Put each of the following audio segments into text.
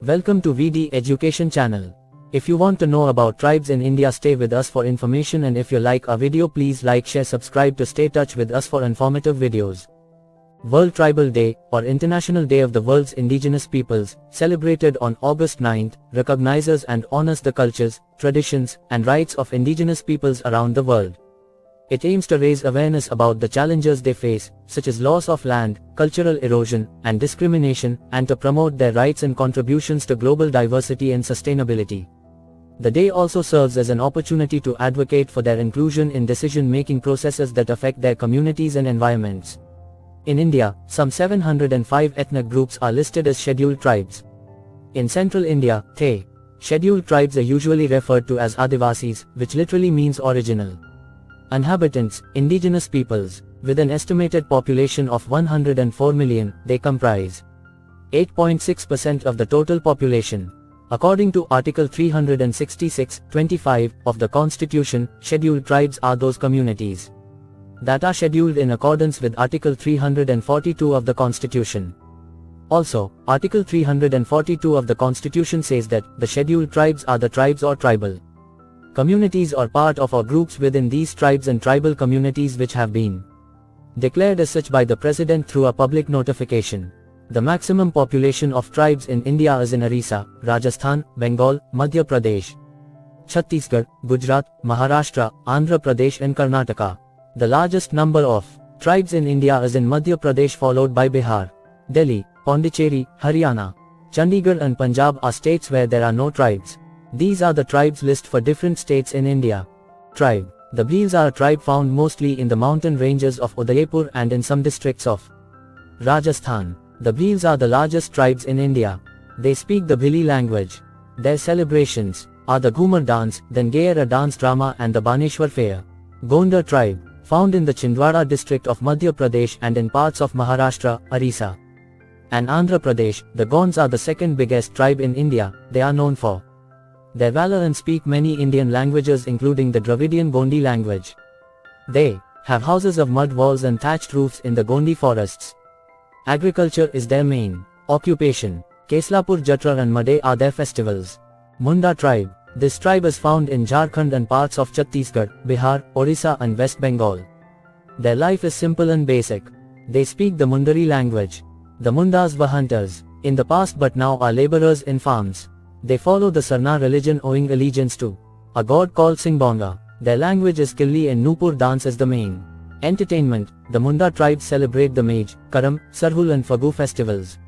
Welcome to VD Education channel. If you want to know about tribes in India, stay with us for information, and if you like our video, please like, share, subscribe to stay in touch with us for informative videos. World Tribal Day, or International Day of the World's Indigenous Peoples, celebrated on August 9th, recognizes and honors the cultures, traditions, and rights of indigenous peoples around the world. It aims to raise awareness about the challenges they face, such as loss of land, cultural erosion, and discrimination, and to promote their rights and contributions to global diversity and sustainability. The day also serves as an opportunity to advocate for their inclusion in decision-making processes that affect their communities and environments. In India, some 705 ethnic groups are listed as scheduled tribes. In central India, scheduled tribes are usually referred to as Adivasis, which literally means original. Inhabitants, indigenous peoples, with an estimated population of 104 million, they comprise 8.6% of the total population. According to Article 366(25) of the Constitution, scheduled tribes are those communities that are scheduled in accordance with Article 342 of the Constitution. Also, Article 342 of the Constitution says that the scheduled tribes are the tribes or tribal communities or part of or groups within these tribes and tribal communities which have been declared as such by the President through a public notification. The maximum population of tribes in India is in Orissa, Rajasthan, Bengal, Madhya Pradesh, Chhattisgarh, Gujarat, Maharashtra, Andhra Pradesh and Karnataka. The largest number of tribes in India is in Madhya Pradesh, followed by Bihar. Delhi, Pondicherry, Haryana, Chandigarh and Punjab are states where there are no tribes. These are the tribes list for different states in India. Tribe. The Bhils are a tribe found mostly in the mountain ranges of Udaipur and in some districts of Rajasthan. The Bhils are the largest tribes in India. They speak the Bhili language. Their celebrations are the Ghumar dance, then Gayera dance drama and the Baneshwar fair. Gondar tribe, found in the Chhindwara district of Madhya Pradesh and in parts of Maharashtra, Orissa, and Andhra Pradesh. The Gonds are the second biggest tribe in India. They are known for their valor and speak many Indian languages including the Dravidian Gondi language. They have houses of mud walls and thatched roofs in the Gondi forests. Agriculture is their main occupation. Keslapur Jatra and Made are their festivals. Munda tribe. This tribe is found in Jharkhand and parts of Chhattisgarh, Bihar, Orissa and West Bengal. Their life is simple and basic. They speak the Mundari language. The Mundas were hunters in the past but now are laborers in farms. They follow the Sarna religion, owing allegiance to a god called Singbonga. Their language is Killi and Nupur dance is the main entertainment. The Munda tribes celebrate the Maj, Karam, Sarhul and Fagu festivals.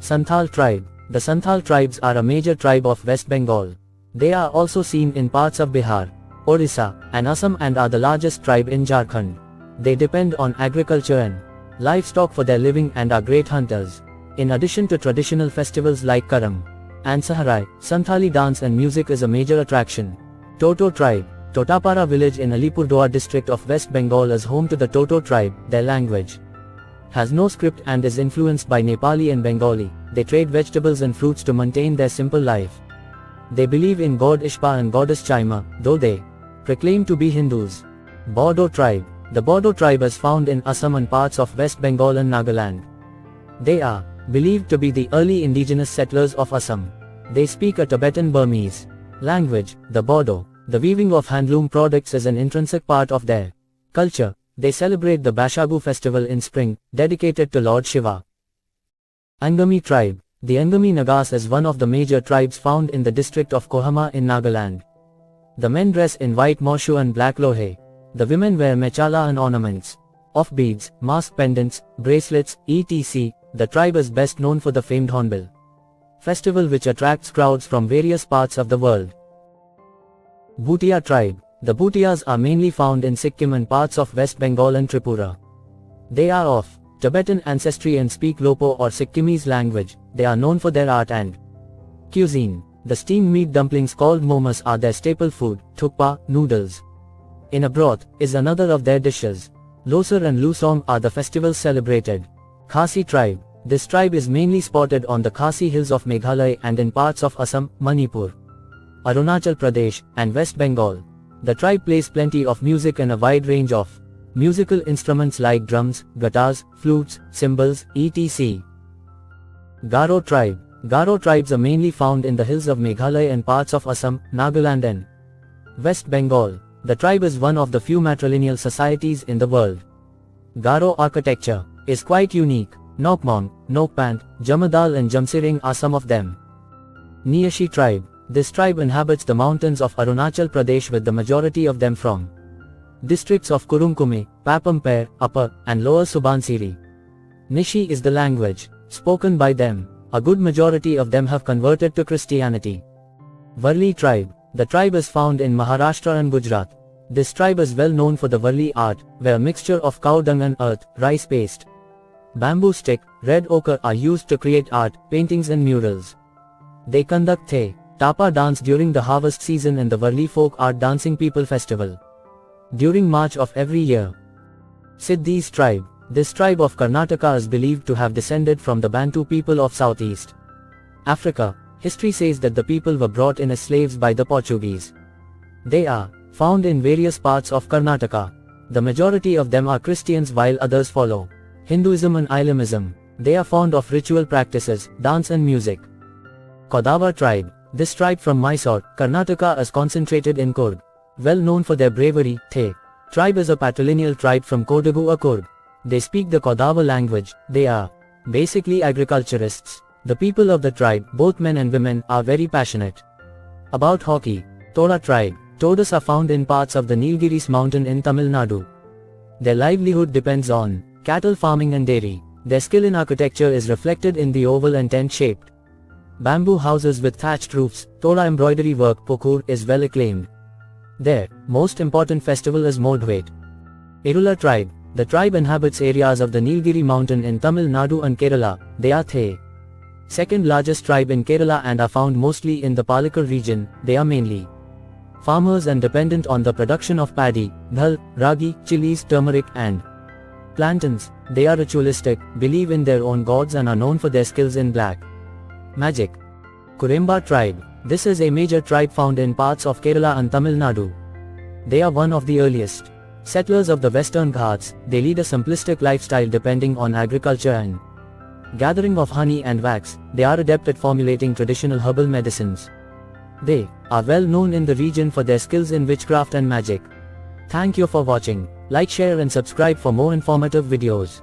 Santhal tribe. The Santhal tribes are a major tribe of West Bengal. They are also seen in parts of Bihar, Orissa, and Assam and are the largest tribe in Jharkhand. They depend on agriculture and livestock for their living and are great hunters. In addition to traditional festivals like Karam and Saharai, Santhali dance and music is a major attraction. Toto tribe. Totapara village in Alipurduar district of West Bengal is home to the Toto tribe. Their language has no script and is influenced by Nepali and Bengali. They trade vegetables and fruits to maintain their simple life. They believe in God Ishpa and goddess Chaima, though they proclaim to be Hindus. Bodo tribe. The Bodo tribe is found in Assam and parts of West Bengal and Nagaland. They are believed to be the early indigenous settlers of Assam. They speak a Tibetan Burmese language. The Bodo. The weaving of handloom products is an intrinsic part of their culture. They celebrate the Baishagu festival in spring, dedicated to Lord Shiva. Angami tribe. The Angami Nagas is one of the major tribes found in the district of Kohama in Nagaland. The men dress in white morshu and black lohe. The women wear mechala and ornaments of beads, mask pendants, bracelets, etc. The tribe is best known for the famed Hornbill festival, which attracts crowds from various parts of the world. Bhutia tribe. The Bhutias are mainly found in Sikkim and parts of West Bengal and Tripura. They are of Tibetan ancestry and speak Lopo or Sikkimese language. They are known for their art and cuisine. The steamed meat dumplings called momas are their staple food. Thukpa, noodles in a broth, is another of their dishes. Losar and Lusong are the festivals celebrated. Khasi tribe. This tribe is mainly spotted on the Khasi hills of Meghalaya and in parts of Assam, Manipur, Arunachal Pradesh, and West Bengal. The tribe plays plenty of music and a wide range of musical instruments like drums, guitars, flutes, cymbals, etc. Garo tribe. Garo tribes are mainly found in the hills of Meghalaya and parts of Assam, Nagaland and West Bengal. The tribe is one of the few matrilineal societies in the world. Garo architecture is quite unique. Nokmong, Nokpant, Jamadal and Jamsiring are some of them. Niashi tribe. This tribe inhabits the mountains of Arunachal Pradesh, with the majority of them from districts of Kurumkume, Papampere, Upper and Lower Subansiri. Nishi is the language spoken by them. A good majority of them have converted to Christianity. Varli tribe. The tribe is found in Maharashtra and Gujarat. This tribe is well known for the Varli art, where a mixture of cow dung and earth, rice paste, bamboo stick, red ochre are used to create art, paintings and murals. They conduct The Tapa dance during the harvest season and the Varli folk art dancing people festival during March of every year. Siddhis tribe. This tribe of Karnataka is believed to have descended from the Bantu people of Southeast Africa. History says that the people were brought in as slaves by the Portuguese. They are found in various parts of Karnataka. The majority of them are Christians while others follow Hinduism and Islamism. They are fond of ritual practices, dance and music. Kodava tribe. This tribe from Mysore, Karnataka is concentrated in Coorg. Well known for their bravery, The tribe is a patrilineal tribe from Kodagu or Coorg. They speak the Kodava language. They are basically agriculturists. The people of the tribe, both men and women, are very passionate about hockey. Toda tribe. Todas are found in parts of the Nilgiris mountain in Tamil Nadu. Their livelihood depends on cattle farming and dairy. Their skill in architecture is reflected in the oval and tent-shaped bamboo houses with thatched roofs. Toda embroidery work, Pokur, is well acclaimed. Their most important festival is Modwait. Irula tribe. The tribe inhabits areas of the Nilgiri mountain in Tamil Nadu and Kerala. They are the second largest tribe in Kerala and are found mostly in the Palakkad region. They are mainly farmers and dependent on the production of paddy, dhal, ragi, chilies, turmeric and plantains. They are ritualistic, believe in their own gods and are known for their skills in black magic. Kuremba tribe. This is a major tribe found in parts of Kerala and Tamil Nadu. They are one of the earliest settlers of the Western Ghats. They lead a simplistic lifestyle depending on agriculture and gathering of honey and wax. They are adept at formulating traditional herbal medicines. They are well known in the region for their skills in witchcraft and magic. Thank you for watching. Like, share and subscribe for more informative videos.